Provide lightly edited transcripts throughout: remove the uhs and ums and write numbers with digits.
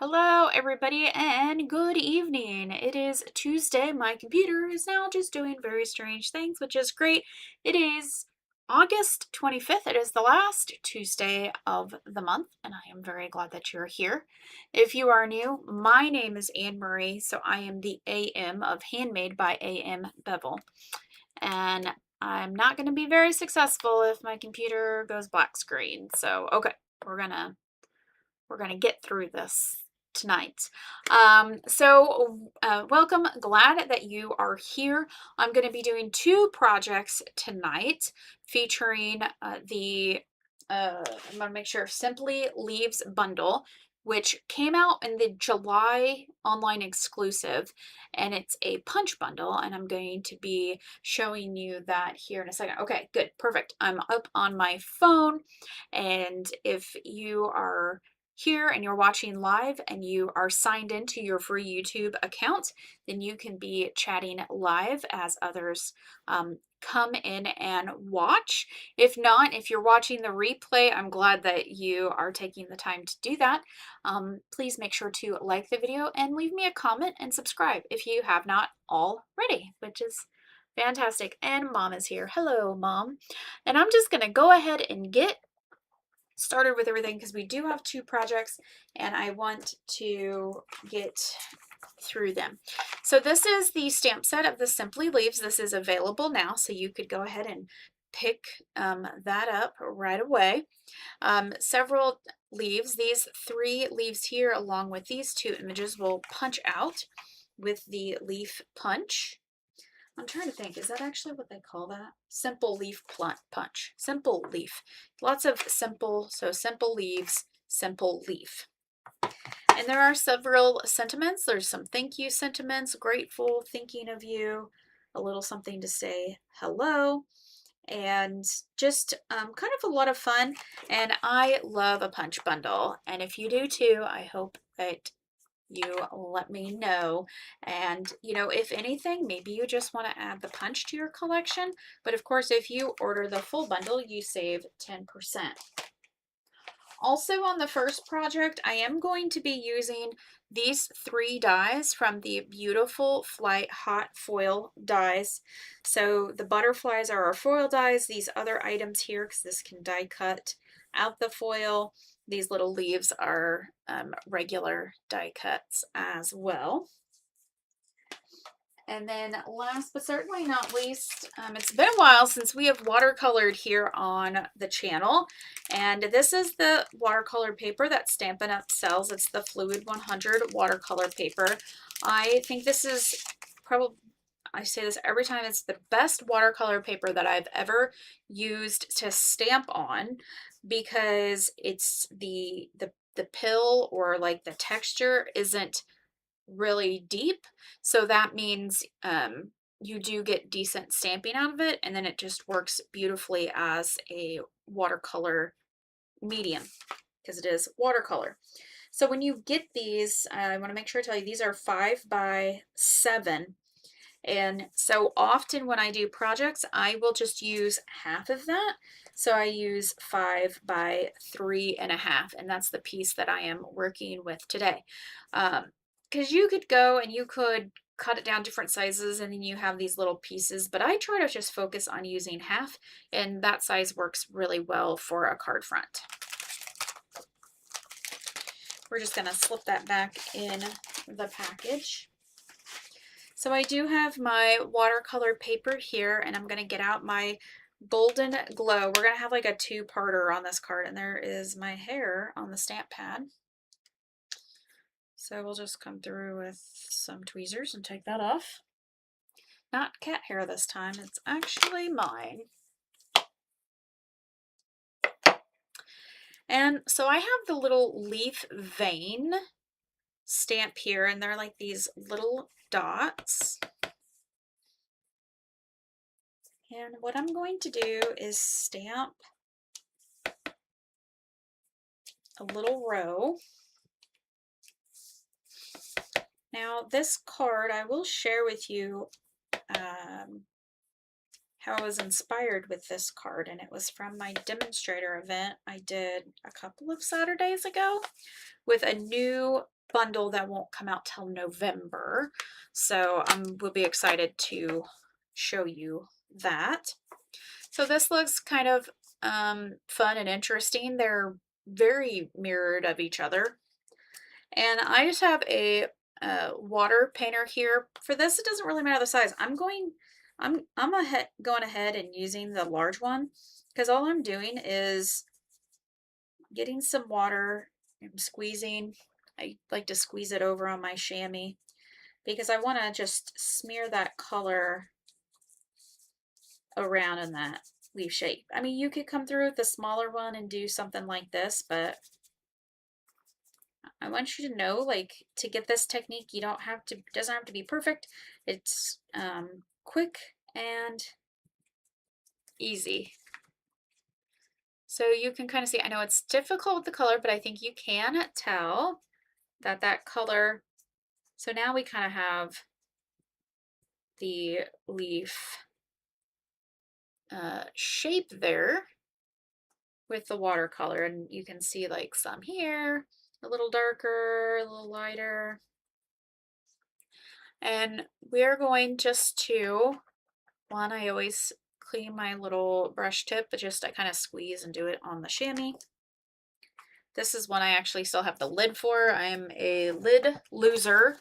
Hello, everybody, and good evening. It is Tuesday. My computer is now just doing very strange things, which is great. It is August 25th. It is the last Tuesday of the month, and I am very glad that you're here. If you are new, my name is Anne Marie, so I am the AM of Handmade by AM Bevel. And I'm not going to be very successful if my computer goes black screen. So, okay, we're gonna get through this tonight. Welcome. Glad that you are here. I'm going to be doing two projects tonight featuring I'm going to make sure Simply Leaves bundle, which came out in the July online exclusive, and it's a punch bundle, and I'm going to be showing you that here in a second. Okay, good, perfect. I'm up on my phone, and if you are here and you're watching live and you are signed into your free YouTube account, then you can be chatting live as others come in and watch. If not, if you're watching the replay, I'm glad that you are taking the time to do that. Please make sure to like the video and leave me a comment and subscribe if you have not already, which is fantastic. And Mom is here. Hello, Mom. And I'm just going to go ahead and get started with everything because we do have two projects and I want to get through them. So this is the stamp set of the Simply Leaves. This is available now, so you could go ahead and pick that up right away. Several leaves, these three leaves here along with these two images will punch out with the leaf punch. I'm trying to think, is that actually what they call that? Simple leaf punch. Simple leaf. Lots of simple, so simple leaves, simple leaf. And there are several sentiments. There's some thank you sentiments, grateful, thinking of you, a little something to say hello, and just kind of a lot of fun. And I love a punch bundle. And if you do too, I hope that you let me know. And if anything, maybe you just want to add the punch to your collection, but of course if you order the full bundle you save 10%. Also, on the first project I am going to be using these three dies from the beautiful Flight Hot Foil dies. So the butterflies are our foil dies. These other items here, because this can die cut out the foil, these little leaves are regular die cuts as well. And then last but certainly not least, it's been a while since we have watercolored here on the channel. And this is the watercolor paper that Stampin' Up! Sells. It's the Fluid 100 watercolor paper. I think this is probably, I say this every time, it's the best watercolor paper that I've ever used to stamp on, because it's the pill, or like the texture isn't really deep, so that means you do get decent stamping out of it, and then it just works beautifully as a watercolor medium because it is watercolor. So when you get these, I want to make sure I tell you, these are 5 by 7. And so often when I do projects, I will just use half of that. So I use 5 by 3.5, and that's the piece that I am working with today. Because you could go and you could cut it down different sizes and then you have these little pieces, but I try to just focus on using half, and that size works really well for a card front. We're just going to slip that back in the package. So I do have my watercolor paper here, and I'm going to get out my Golden Glow. We're going to have like a two-parter on this card, and there is my hair on the stamp pad. So we'll just come through with some tweezers and take that off. Not cat hair this time, it's actually mine. And so I have the little leaf vein stamp here, and they're like these little dots. And what I'm going to do is stamp a little row. Now this card, I will share with you how I was inspired with this card, and it was from my demonstrator event I did a couple of Saturdays ago with a new bundle that won't come out till November. So we'll be excited to show you that. So this looks kind of fun and interesting. They're very mirrored of each other. And I just have a water painter here. For this, it doesn't really matter the size. I'm going ahead and using the large one because all I'm doing is getting some water and squeezing. I like to squeeze it over on my chamois because I want to just smear that color around in that leaf shape. I mean, you could come through with the smaller one and do something like this, but I want you to know, like, to get this technique, you don't have to, doesn't have to be perfect. It's quick and easy. So you can kind of see, I know it's difficult with the color, but I think you can tell that that color, so now we kind of have the leaf shape there with the watercolor, and you can see like some here, a little darker, a little lighter. And we're going just to, one, I always clean my little brush tip, but just I kind of squeeze and do it on the chamois. This is one I actually still have the lid for. I'm a lid loser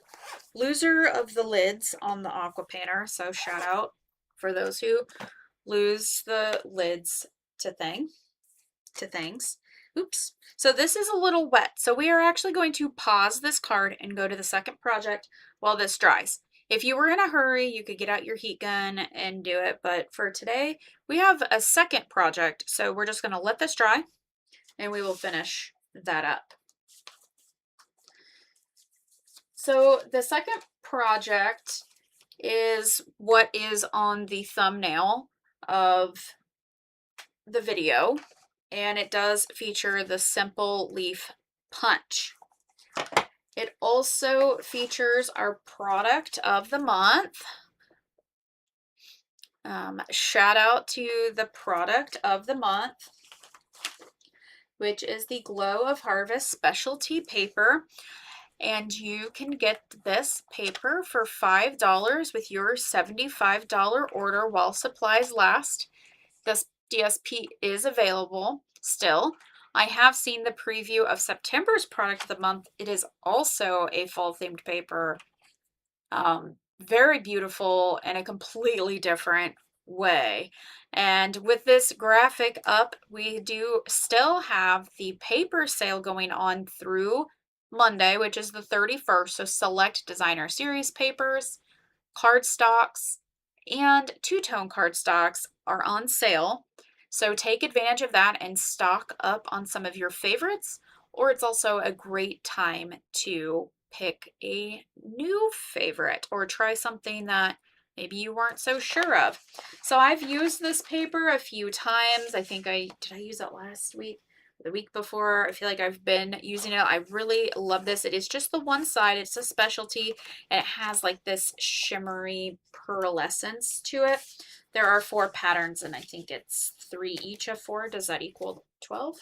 of the lids on the aqua painter. So shout out for those who lose the lids to things. Oops. So this is a little wet. So we are actually going to pause this card and go to the second project while this dries. If you were in a hurry, you could get out your heat gun and do it. But for today, we have a second project. So we're just going to let this dry and we will finish that up. So the second project is what is on the thumbnail of the video, and it does feature the simple leaf punch. It also features our product of the month. Shout out to the product of the month, which is the Glow of Harvest specialty paper. And you can get this paper for $5 with your $75 order while supplies last. This DSP is available still. I have seen the preview of September's product of the month. It is also a fall themed paper. Very beautiful in a completely different way. And with this graphic up, we do still have the paper sale going on through Monday, which is the 31st. So select designer series papers, cardstocks, and two-tone cardstocks are on sale. So take advantage of that and stock up on some of your favorites, or it's also a great time to pick a new favorite or try something that maybe you weren't so sure of. So I've used this paper a few times. I think did I use it last week? The week before. I feel like I've been using it. I really love this. It is just the one side. It's a specialty, and it has like this shimmery pearlescence to it. There are 4 patterns, and I think it's 3 each of 4. Does that equal 12?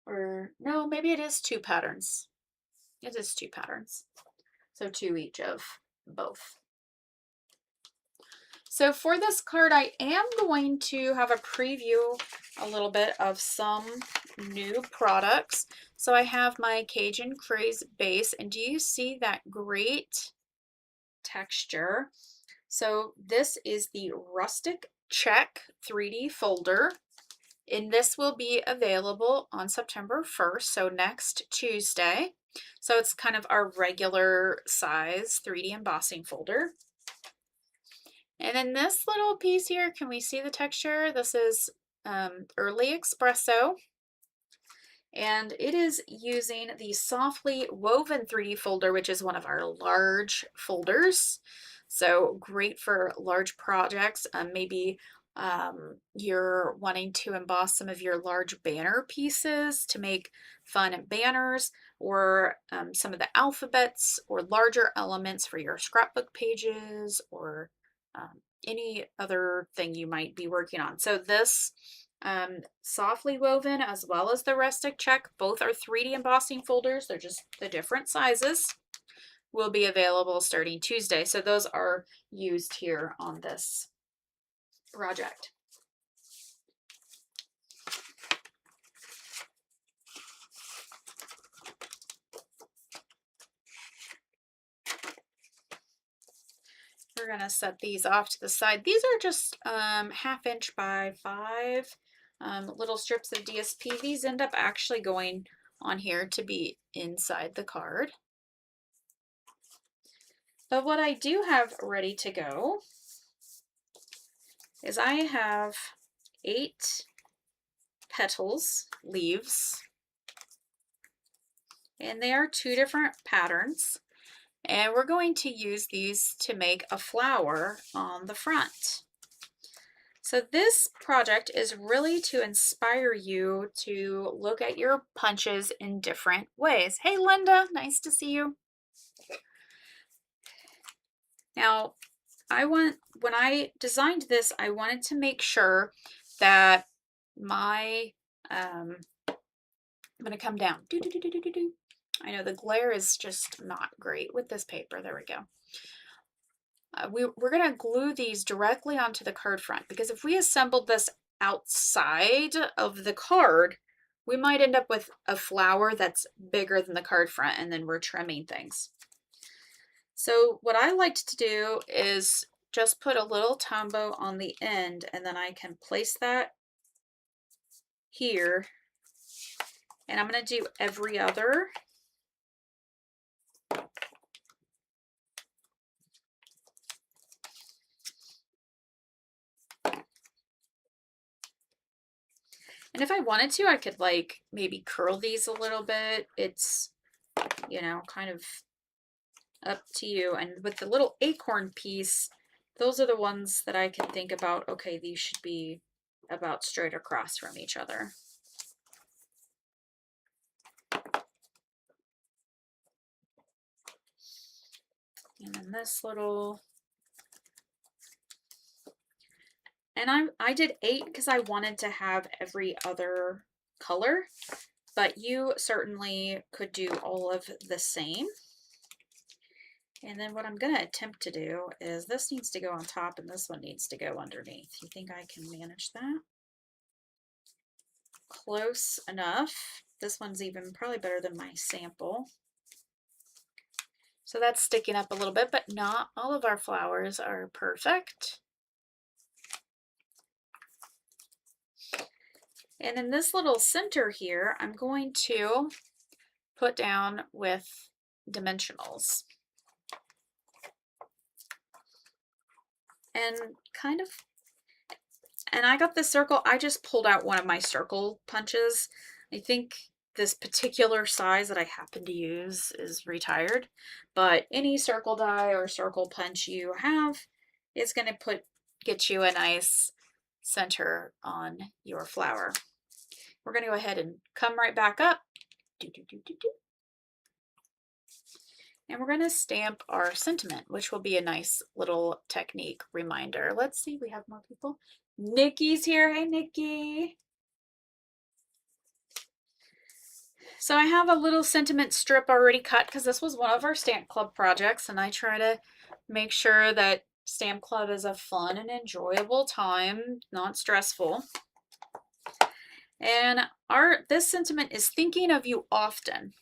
Or no, maybe it is 2 patterns. It is 2 patterns. So 2 each of both. So for this card, I am going to have a preview a little bit of some new products. So I have my Cajun Craze base, and do you see that great texture? So this is the Rustic Check 3D folder, and this will be available on September 1st, so next Tuesday. So it's kind of our regular size 3D embossing folder. And then this little piece here, can we see the texture? This is Early Espresso. And it is using the Softly Woven 3D folder, which is one of our large folders. So great for large projects. Maybe you're wanting to emboss some of your large banner pieces to make fun banners, or some of the alphabets or larger elements for your scrapbook pages, or any other thing you might be working on. So this softly woven as well as the rustic check. Both are 3D embossing folders. They're just the different sizes. Will be available starting Tuesday. So those are used here on this project. We're gonna set these off to the side. These are just 1/2 inch by 5 little strips of DSP. These end up actually going on here to be inside the card. But what I do have ready to go is I have 8 petals, leaves, and they are 2 different patterns. And we're going to use these to make a flower on the front. So this project is really to inspire you to look at your punches in different ways. Hey Linda, nice to see you. Now, when I designed this, I wanted to make sure that my, I'm gonna come down. I know the glare is just not great with this paper. There we go. We're going to glue these directly onto the card front, because if we assembled this outside of the card, we might end up with a flower that's bigger than the card front, and then we're trimming things. So what I liked to do is just put a little tombow on the end, and then I can place that here, and I'm going to do every other. And if I wanted to, I could like maybe curl these a little bit. It's, you know, kind of up to you. And with the little acorn piece, those are the ones that I can think about, okay, these should be about straight across from each other. And then this little, and I did 8 because I wanted to have every other color, but you certainly could do all of the same. And then what I'm going to attempt to do is this needs to go on top and this one needs to go underneath. You think I can manage that? Close enough. This one's even probably better than my sample. So that's sticking up a little bit, but not all of our flowers are perfect. And in this little center here, I'm going to put down with dimensionals. And kind of, and I got this circle, I just pulled out one of my circle punches. I think this particular size that I happen to use is retired, but any circle die or circle punch you have is going to get you a nice center on your flower. We're going to go ahead and come right back up. And we're going to stamp our sentiment, which will be a nice little technique reminder. Let's see, we have more people. Nikki's here. Hey, Nikki. So I have a little sentiment strip already cut because this was one of our Stamp Club projects, and I try to make sure that Stamp Club is a fun and enjoyable time, not stressful. And this sentiment is thinking of you often.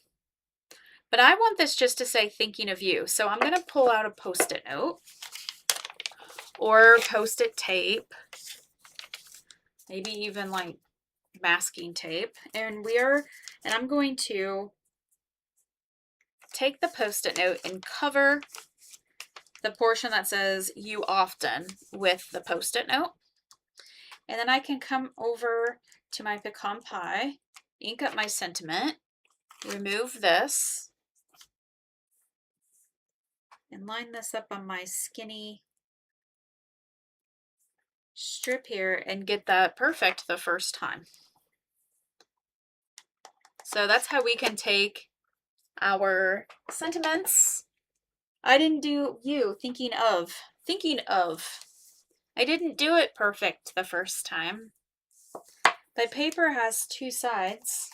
But I want this just to say thinking of you. So I'm going to pull out a Post-it note or Post-it tape, maybe even like masking tape. And I'm going to take the Post-it note and cover the portion that says you often with the Post-it note. And then I can come over to my pecan pie, ink up my sentiment, remove this, and line this up on my skinny strip here and get that perfect the first time. So that's how we can take our sentiments. I didn't do you, thinking of. I didn't do it perfect the first time. My paper has two sides.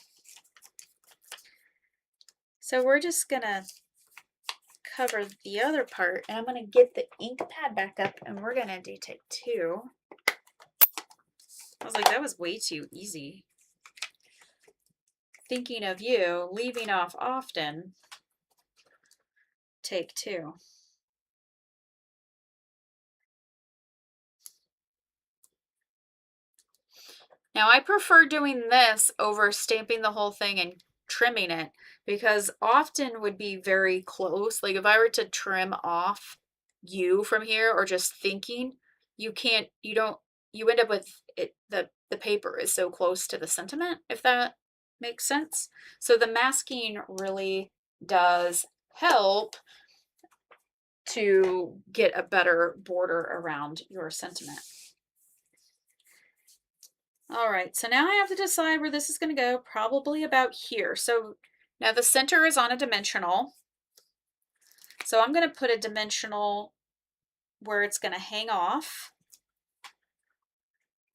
So we're just gonna cover the other part, and I'm gonna get the ink pad back up, and we're gonna do take two. I was like, that was way too easy. Thinking of you, leaving off often. Take two. Now I prefer doing this over stamping the whole thing and trimming it, because often would be very close. Like if I were to trim off you from here, or just thinking, you can't, you end up with it, the paper is so close to the sentiment, if that makes sense. So the masking really does help to get a better border around your sentiment. All right, so now I have to decide where this is going to go, probably about here. So now the center is on a dimensional. So I'm going to put a dimensional where it's going to hang off.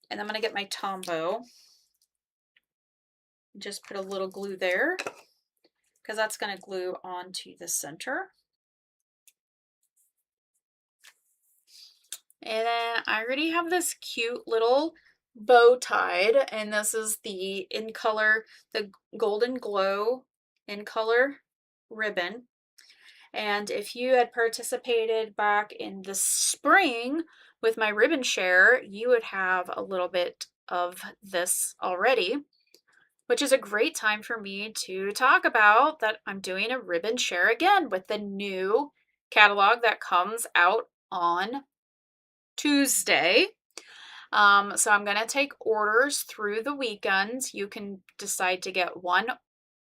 And I'm going to get my Tombow. Just put a little glue there, because that's going to glue onto the center. And then I already have this cute little bow tied, and this is the In Color, the Golden Glow In Color ribbon. And if you had participated back in the spring with my ribbon share, you would have a little bit of this already, which is a great time for me to talk about that I'm doing a ribbon share again with the new catalog that comes out on Tuesday. So I'm going to take orders through the weekend. You can decide to get 1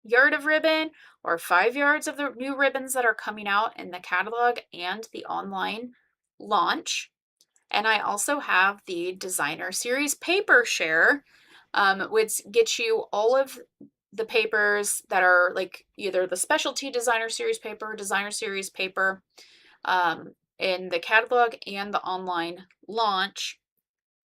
yard of ribbon or 5 yards of the new ribbons that are coming out in the catalog and the online launch. And I also have the designer series paper share, which gets you all of the papers that are like either the specialty designer series paper in the catalog and the online launch.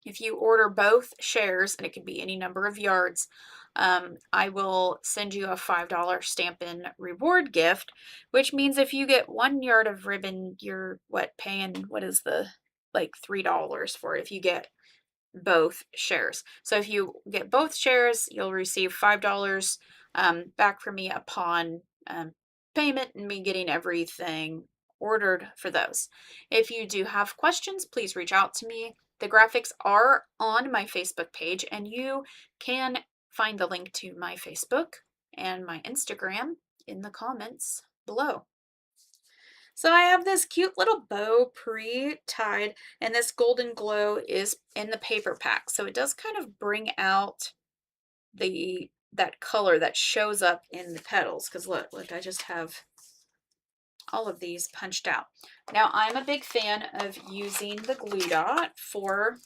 If you order both shares, and it could be any number of yards, I will send you a $5 Stampin' reward gift, which means if you get 1 yard of ribbon, you're paying, what is the, like $3 for it if you get both shares. So if you get both shares, you'll receive $5 back from me upon payment and me getting everything ordered for those. If you do have questions, please reach out to me. The graphics are on my Facebook page, and you can find the link to my Facebook and my Instagram in the comments below. So I have this cute little bow pre-tied, and this Golden Glow is in the paper pack. So it does kind of bring out that color that shows up in the petals, because look, I just have all of these punched out. Now I'm a big fan of using the glue dot for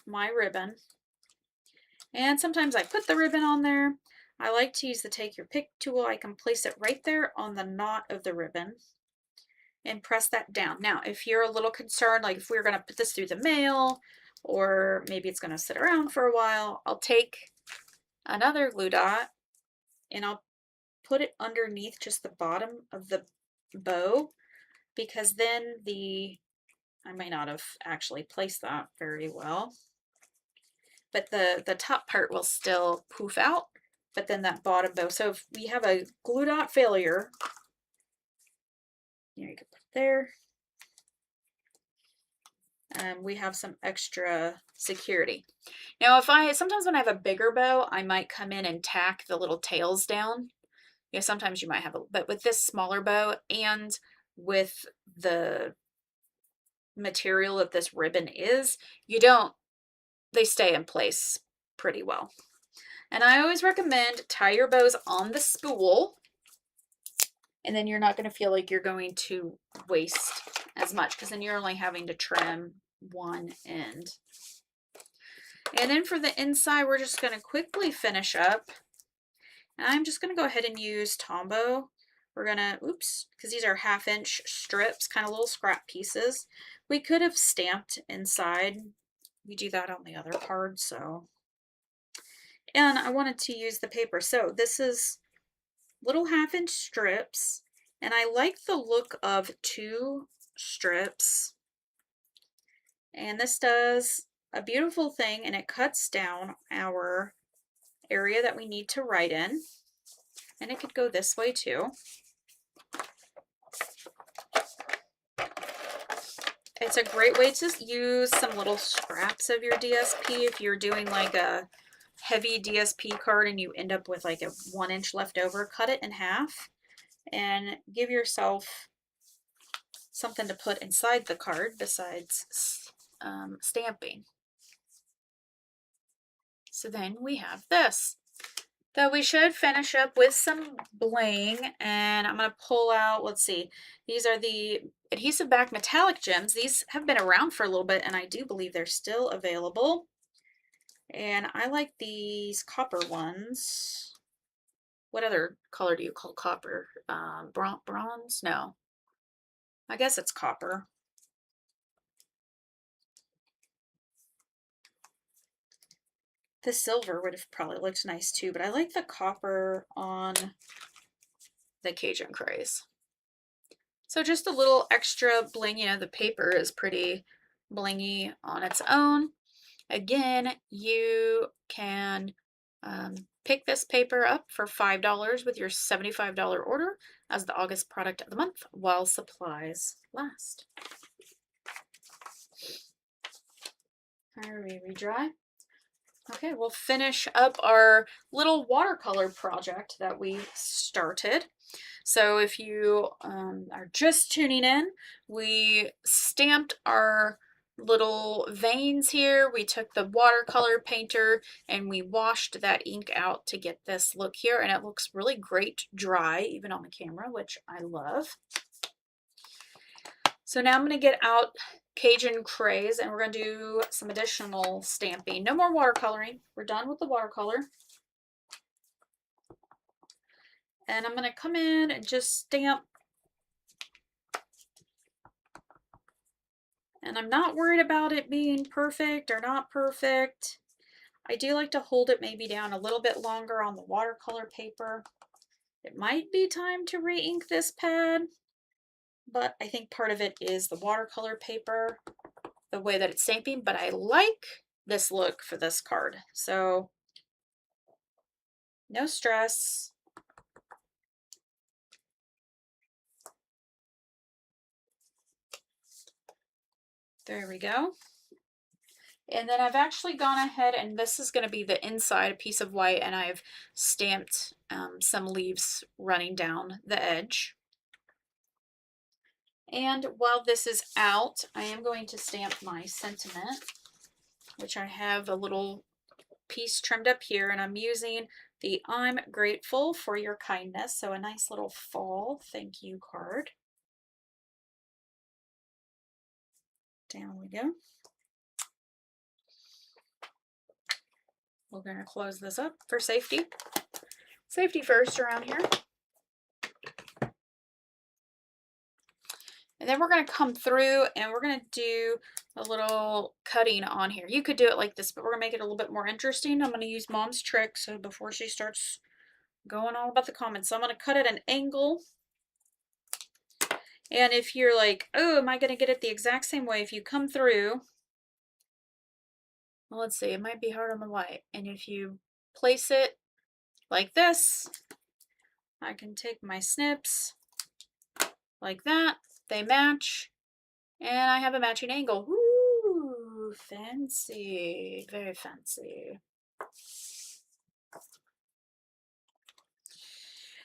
my ribbon, and sometimes I put the ribbon on there. I like to use the take your pick tool. I can place it right there on the knot of the ribbon and press that down. Now if you're a little concerned, like if we're going to put this through the mail, or maybe it's going to sit around for a while, I'll take another glue dot and I'll put it underneath just the bottom of the bow, because then I might not have actually placed that very well, but the top part will still poof out, but then that bottom bow. So if we have a glue dot failure, you can put it there. We have some extra security. Now sometimes when I have a bigger bow, I might come in and tack the little tails down. Sometimes you might have but with this smaller bow and with the material that this ribbon is, they stay in place pretty well. And I always recommend tie your bows on the spool, and then you're not going to feel like you're going to waste as much, because then you're only having to trim one end. And then for the inside, we're just going to quickly finish up. And I'm just going to go ahead and use Tombow. We're going to, because these are 1/2 inch strips, kind of little scrap pieces. We could have stamped inside we do that on the other card, so. And I wanted to use the paper. So this is little 1/2 inch strips, and I like the look of 2 strips. And this does a beautiful thing, and it cuts down our area that we need to write in. And it could go this way too. It's a great way to use some little scraps of your DSP if you're doing like a heavy DSP card and you end up with like a 1 inch left over. Cut it in half and give yourself something to put inside the card besides stamping. So then we have this. Though we should finish up with some bling, and I'm going to pull out, let's see, these are the adhesive back metallic gems. These have been around for a little bit, and I do believe they're still available. And I like these copper ones. What other color do you call copper? Bronze? No. I guess it's copper. The silver would have probably looked nice too, but I like the copper on the Cajun Craze. So just a little extra bling. You know, the paper is pretty blingy on its own. Again, you can pick this paper up for $5 with your $75 order as the August product of the month while supplies last. All right, redry. Okay, we'll finish up our little watercolor project that we started. So if you are just tuning in, we stamped our little veins here. We took the watercolor painter and we washed that ink out to get this look here, and it looks really great dry, even on the camera, which I love. So now I'm going to get out Cajun Craze and we're going to do some additional stamping. No more watercoloring. We're done with the watercolor. And I'm going to come in and just stamp. And I'm not worried about it being perfect or not perfect. I do like to hold it maybe down a little bit longer on the watercolor paper. It might be time to re-ink this pad, but I think part of it is the watercolor paper, the way that it's stamping, but I like this look for this card. So no stress. There we go. And then I've actually gone ahead, and this is going to be the inside, a piece of white, and I've stamped some leaves running down the edge. And while this is out, I am going to stamp my sentiment, which I have a little piece trimmed up here, and I'm using the I'm grateful for your kindness, so a nice little fall thank you card. Down we go. We're going to close this up for safety. Safety first around here. And then we're going to come through and we're going to do a little cutting on here. You could do it like this, but we're going to make it a little bit more interesting. I'm going to use Mom's trick, so before she starts going on about the comments. So I'm going to cut at an angle. And if you're like, oh, am I going to get it the exact same way? If you come through, well, let's see, it might be hard on the white. And if you place it like this, I can take my snips like that. They match, and I have a matching angle. Ooh, fancy, very fancy.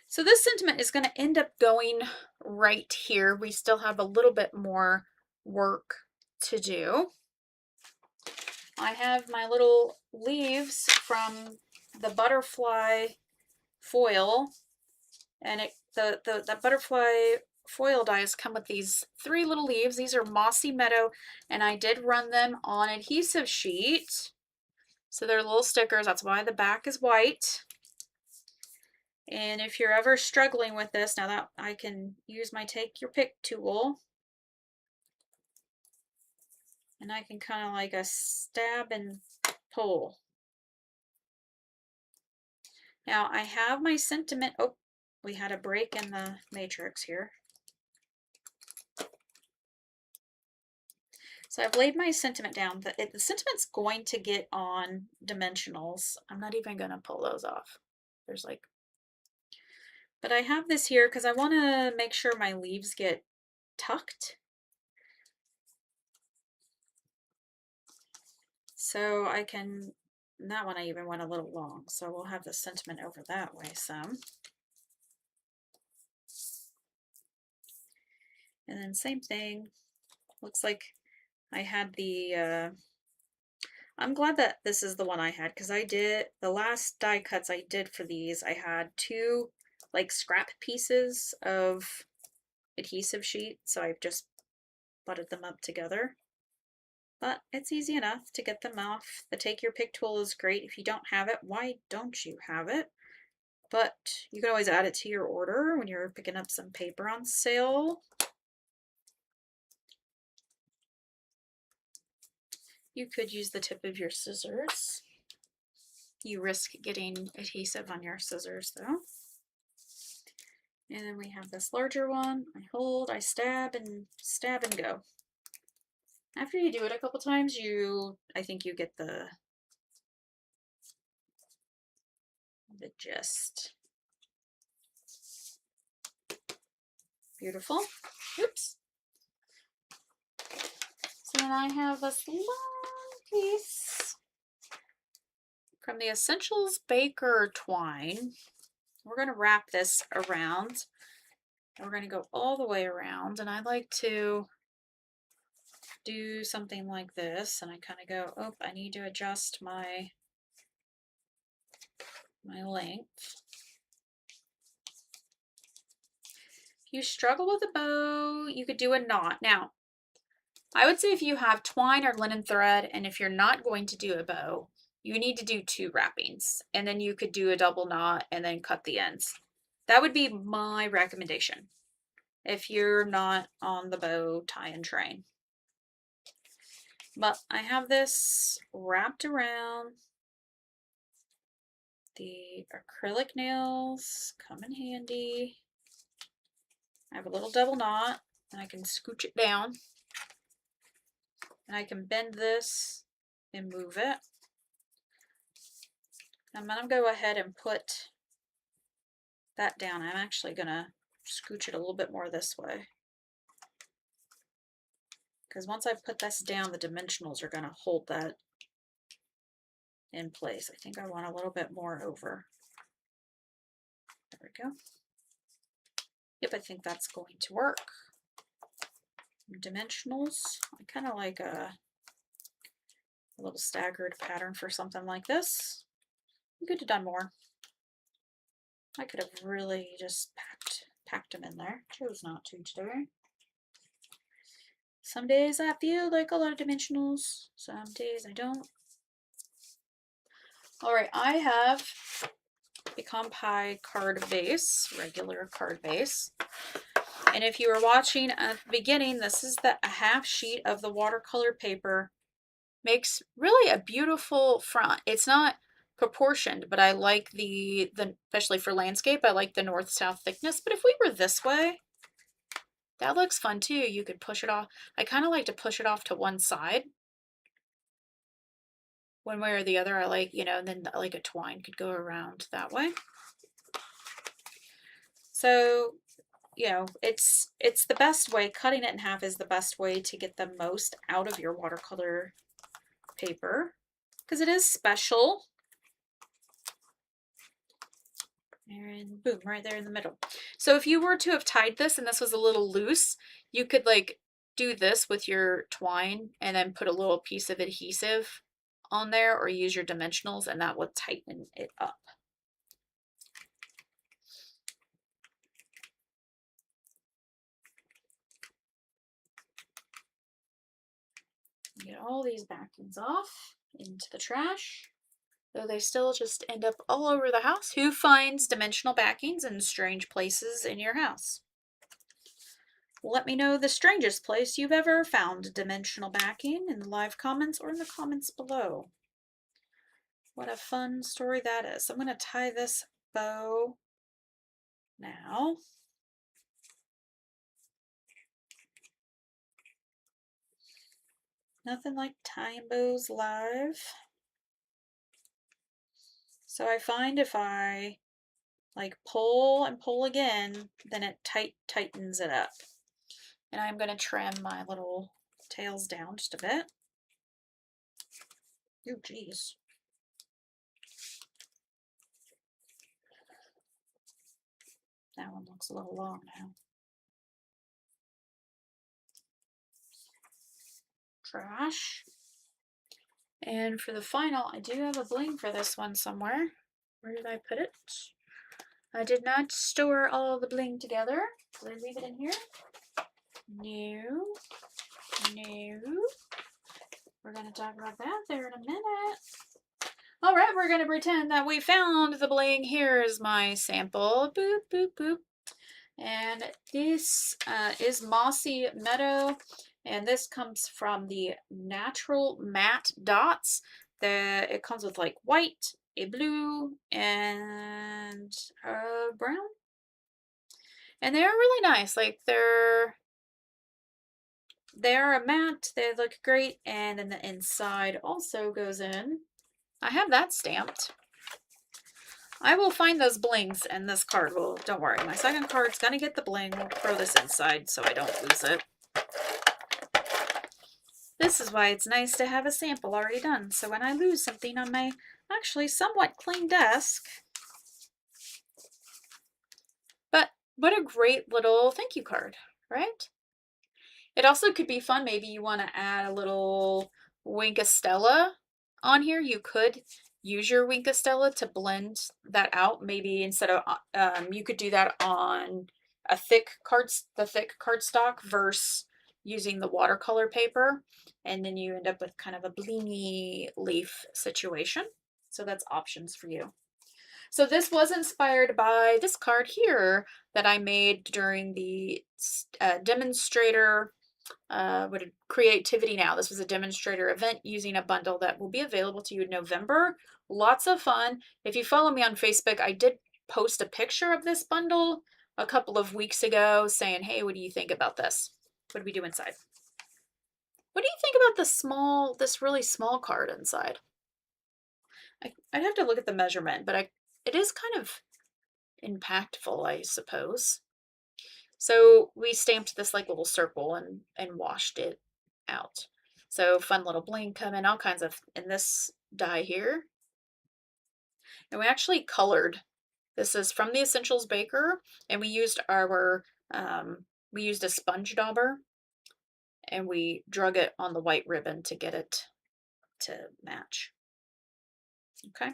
So this sentiment is going to end up going right here. We still have a little bit more work to do. I have my little leaves from the butterfly foil, and the butterfly foil dies come with these 3 little leaves. These are Mossy Meadow, and I did run them on adhesive sheet. So they're little stickers. That's why the back is white. And if you're ever struggling with this, now that I can use my take your pick tool. And I can kind of like a stab and pull. Now I have my sentiment. Oh, we had a break in the matrix here. So I've laid my sentiment down. The sentiment's going to get on dimensionals. I'm not even going to pull those off. There's like, but I have this here because I want to make sure my leaves get tucked. So I can, that one I even went a little long. So we'll have the sentiment over that way some. And then same thing. Looks like I had the, I'm glad that this is the one I had because I did, the last die cuts I did for these, I had 2 like scrap pieces of adhesive sheet. So I've just butted them up together. But it's easy enough to get them off. The take your pick tool is great. If you don't have it, why don't you have it? But you can always add it to your order when you're picking up some paper on sale. You could use the tip of your scissors. You risk getting adhesive on your scissors though. And then we have this larger one. I hold, I stab and go. After you do it a couple times, I think you get the gist. Beautiful. Oops. So then I have this long piece from the Essentials Baker twine. We're going to wrap this around. And we're going to go all the way around. And I like to do something like this. And I kind of go, oh, I need to adjust my length. If you struggle with a bow, you could do a knot. Now, I would say if you have twine or linen thread, and if you're not going to do a bow, you need to do 2 wrappings, and then you could do a double knot and then cut the ends. That would be my recommendation if you're not on the bow tie and train. But I have this wrapped around. The acrylic nails come in handy. I have a little double knot and I can scooch it down. And I can bend this and move it. I'm going to go ahead and put that down. I'm actually going to scooch it a little bit more this way. Because once I put this down, the dimensionals are going to hold that in place. I think I want a little bit more over. There we go. Yep, I think that's going to work. Dimensionals. I kind of like a little staggered pattern for something like this. You could have done more. I could have really just packed them in there. Chose not to today. Some days I feel like a lot of dimensionals. Some days I don't. All right, I have a Compi card base, regular card base. And if you were watching at the beginning, this is a half sheet of the watercolor paper. Makes really a beautiful front. It's not proportioned, but I like the especially for landscape, I like the north-south thickness. But if we were this way, that looks fun too. You could push it off. I kind of like to push it off to one side. One way or the other, I like, and then like a twine could go around that way. So, it's the best way. Cutting it in half is the best way to get the most out of your watercolor paper because it is special. And boom, right there in the middle. So if you were to have tied this and this was a little loose, you could like do this with your twine and then put a little piece of adhesive on there or use your dimensionals and that would tighten it up. Get all these backings off into the trash. Though they still just end up all over the house. Who finds dimensional backings in strange places in your house? Let me know the strangest place you've ever found dimensional backing in the live comments or in the comments below. What a fun story that is. I'm going to tie this bow now. Nothing like tying bows live. So I find if I like pull and pull again, then it tightens it up. And I'm going to trim my little tails down just a bit. Oh, geez. That one looks a little long now. Trash. And for the final, I do have a bling for this one somewhere. Where did I put it? I did not store all the bling together. Did I leave it in here? No. No. We're going to talk about that there in a minute. All right, we're going to pretend that we found the bling. Here's my sample. Boop, boop, boop. And this is Mossy Meadow. And this comes from the Natural Matte Dots. It comes with like white, a blue, and a brown. And they're really nice. Like they're a matte. They look great. And then the inside also goes in. I have that stamped. I will find those blings and this card will, don't worry, my second card's gonna get the bling. We'll throw this inside so I don't lose it. This is why it's nice to have a sample already done. So when I lose something on my actually somewhat clean desk, but what a great little thank you card, right? It also could be fun. Maybe you want to add a little Winkastella on here. You could use your Winkastella to blend that out. Maybe instead of, you could do that on a thick cardstock versus using the watercolor paper. And then you end up with kind of a blingy leaf situation. So that's options for you. So this was inspired by this card here that I made during the demonstrator Creativity Now. This was a demonstrator event using a bundle that will be available to you in November. Lots of fun. If you follow me on Facebook, I did post a picture of this bundle a couple of weeks ago saying, hey, what do you think about this? What do we do inside? What do you think about this really small card inside? I'd have to look at the measurement, but it is kind of impactful, I suppose. So we stamped this like little circle and washed it out. So fun little bling coming, all kinds of, in this die here. And we actually colored. This is from the Essentials Baker, and we used a sponge dauber, and we drug it on the white ribbon to get it to match. Okay.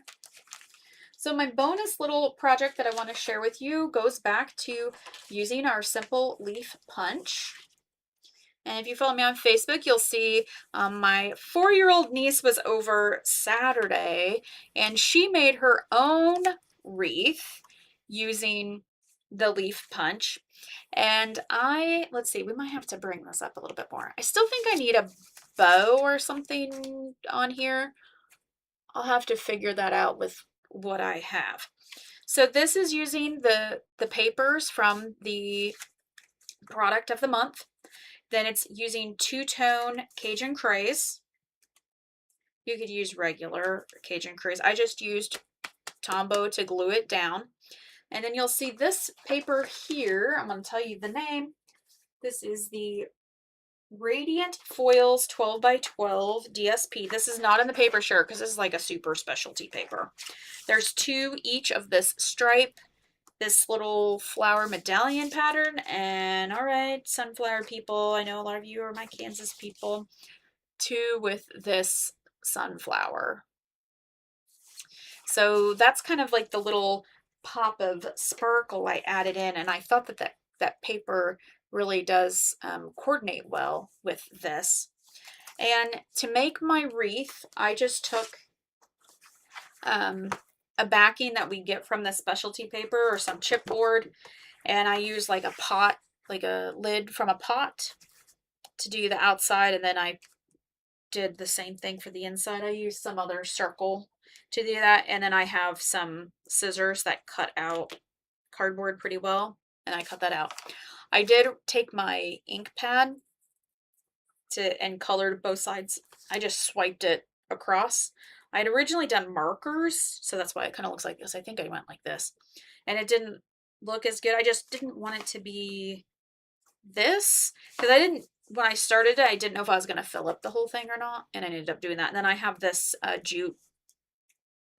So my bonus little project that I want to share with you goes back to using our simple leaf punch. And if you follow me on Facebook, you'll see my 4-year-old niece was over Saturday and she made her own wreath using the leaf punch. And let's see, we might have to bring this up a little bit more. I still think I need a bow or something on here. I'll have to figure that out with what I have. So this is using the papers from the product of the month. Then it's using two-tone Cajun Craze. You could use regular Cajun Craze. I just used Tombow to glue it down. And then you'll see this paper here. I'm going to tell you the name. This is the Radiant Foils 12 by 12 DSP. This is not in the paper shirt because this is like a super specialty paper. There's 2 each of this stripe, this little flower medallion pattern, and all right, sunflower people, I know a lot of you are my Kansas people, 2 with this sunflower. So that's kind of like the little pop of sparkle I added in, and I thought that paper really does coordinate well with this. And to make my wreath, I just took a backing that we get from the specialty paper or some chipboard, and I use like a pot like a lid from a pot to do the outside, and then I did the same thing for the inside. I used some other circle to do that, and then I have some scissors that cut out cardboard pretty well, and I cut that out. I did take my ink pad and colored both sides. I just swiped it across. I had originally done markers, so that's why it kind of looks like this. I think I went like this, and it didn't look as good. I just didn't want it to be this, because I didn't, when I started it, I didn't know if I was going to fill up the whole thing or not, and I ended up doing that. And then I have this jute,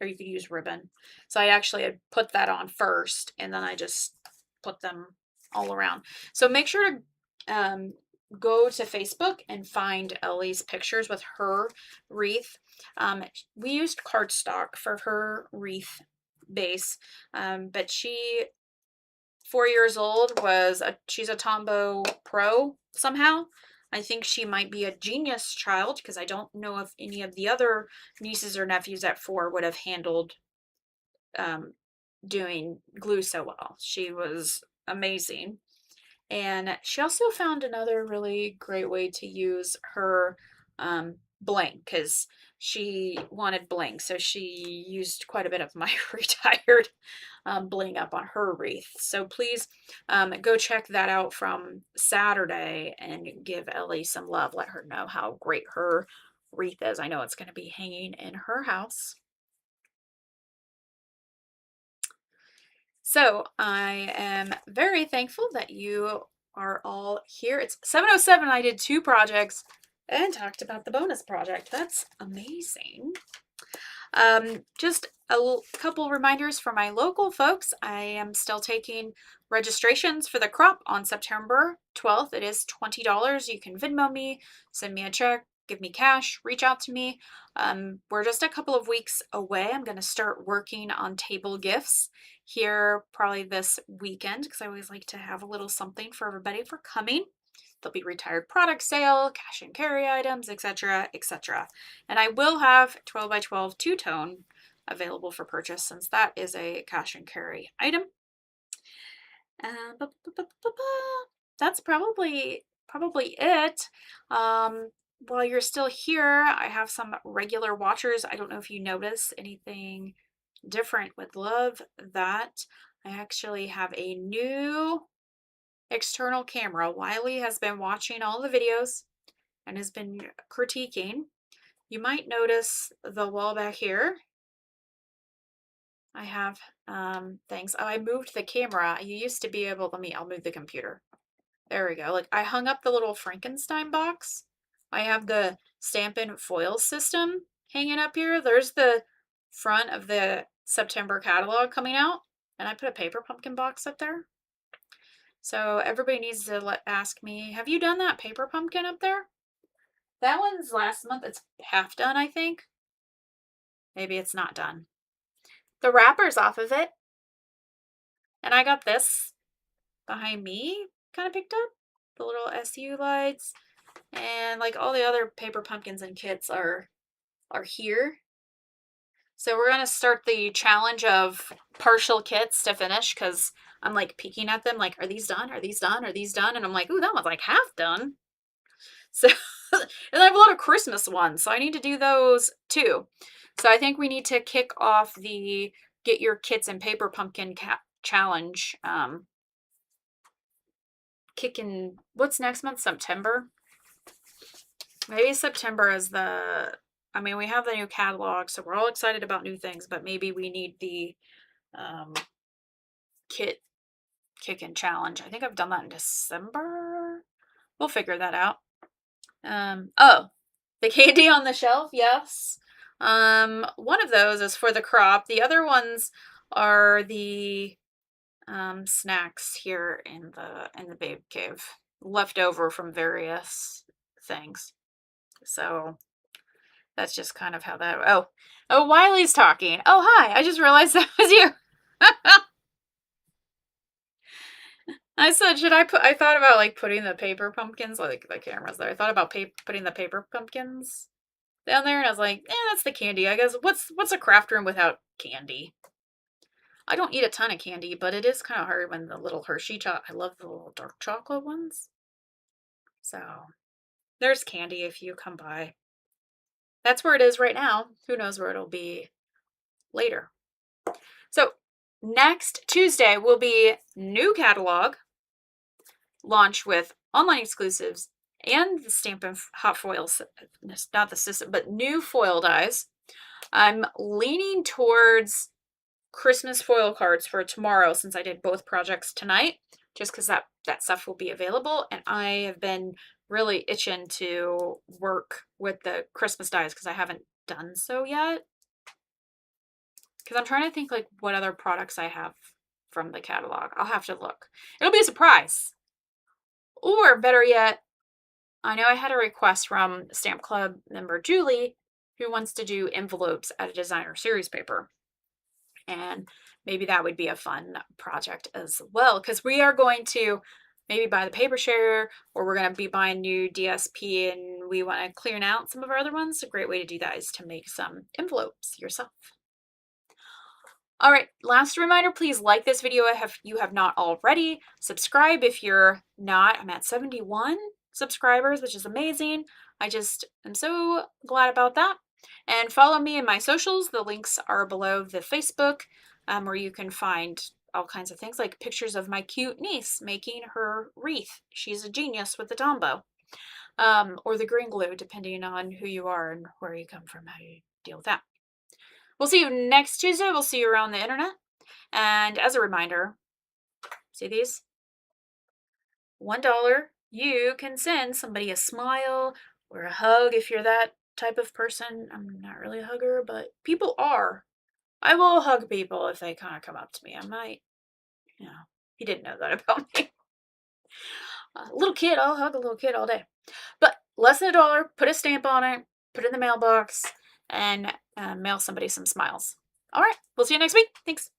or you could use ribbon. So I actually had put that on first, and then I just put them all around. So make sure to go to Facebook and find Ellie's pictures with her wreath. We used cardstock for her wreath base, but she, 4 years old, she's a Tombow Pro somehow. I think she might be a genius child, because I don't know if any of the other nieces or nephews at 4 would have handled doing glue so well. She was amazing. And she also found another really great way to use her bling, because she wanted bling. So she used quite a bit of my retired bling up on her wreath. So please go check that out from Saturday and give Ellie some love. Let her know how great her wreath is. I know it's going to be hanging in her house. So I am very thankful that you are all here. It's 7:07. I did 2 projects and talked about the bonus project. That's amazing. Just a couple reminders for my local folks. I am still taking registrations for the crop on September 12th. It is $20. You can Venmo me, send me a check, give me cash, reach out to me. We're just a couple of weeks away. I'm going to start working on table gifts here probably this weekend, because I always like to have a little something for everybody for coming. There'll be retired product sale, cash and carry items, etc., etc. And I will have 12 by 12 two-tone available for purchase, since that is a cash and carry item. That's probably it. While you're still here, I have some regular watchers. I don't know if you notice anything different. Would love that. I actually have a new external camera. Wiley has been watching all the videos and has been critiquing. You might notice the wall back here. I have things. Oh, I moved the camera. You used to be able, I'll move the computer. There we go. Like, I hung up the little Frankenstein box. I have the Stampin Foil System hanging up here. There's the front of the September catalog coming out, and I put a paper pumpkin box up there. So everybody needs to ask me, have you done that paper pumpkin up there? That one's last month. It's half done, I think. Maybe it's not done. The wrapper's off of it. And I got this behind me kind of picked up. The little SU lights. And like all the other paper pumpkins and kits are here. So we're going to start the challenge of partial kits to finish, because I'm like peeking at them like, are these done? Are these done? Are these done? And I'm like, ooh, that one's like half done. So, and I have a lot of Christmas ones, so I need to do those too. So I think we need to kick off the Get Your Kits and Paper Pumpkin challenge. What's next month? September? Maybe September is we have the new catalog, so we're all excited about new things, but maybe we need the kit kick-in challenge. I think I've done that in December. We'll figure that out. Oh, the candy on the shelf, yes. One of those is for the crop. The other ones are the snacks here in the babe cave, left over from various things. So that's just kind of how that. Oh, Wiley's talking. Oh, hi! I just realized that was you. I said, I thought about like putting the paper pumpkins, like the camera's there. I thought about putting the paper pumpkins down there, and I was like, that's the candy. I guess what's a craft room without candy? I don't eat a ton of candy, but it is kind of hard when the little Hershey I love the little dark chocolate ones. So there's candy if you come by. That's where it is right now. Who knows where it'll be later. So next Tuesday will be new catalog launch with online exclusives and the Stampin' Hot Foil, not the system, but new foil dies. I'm leaning towards Christmas foil cards for tomorrow since I did both projects tonight, just because that stuff will be available. And I have been really itching to work with the Christmas dies because I haven't done so yet. Because I'm trying to think like what other products I have from the catalog. I'll have to look. It'll be a surprise. Or better yet, I know I had a request from Stamp Club member Julie who wants to do envelopes at a designer series paper. And maybe that would be a fun project as well, because we are going to maybe buy the paper share, or we're going to be buying new DSP and we want to clear out some of our other ones. A great way to do that is to make some envelopes yourself. All right, last reminder, please like this video if you have not already. Subscribe if you're not. I'm at 71 subscribers, which is amazing. I just am so glad about that. And follow me in my socials. The links are below the Facebook, where you can find all kinds of things like pictures of my cute niece making her wreath. She's a genius with the Tombow. Or the green glue, depending on who you are and where you come from, how you deal with that. We'll see you next Tuesday. We'll see you around the internet. And as a reminder, see these? $1. You can send somebody a smile or a hug if you're that type of person. I'm not really a hugger, but people are. I will hug people if they kind of come up to me. I might, you didn't know that about me. A little kid, I'll hug a little kid all day. But less than $1, put a stamp on it, put it in the mailbox, and mail somebody some smiles. All right, we'll see you next week. Thanks.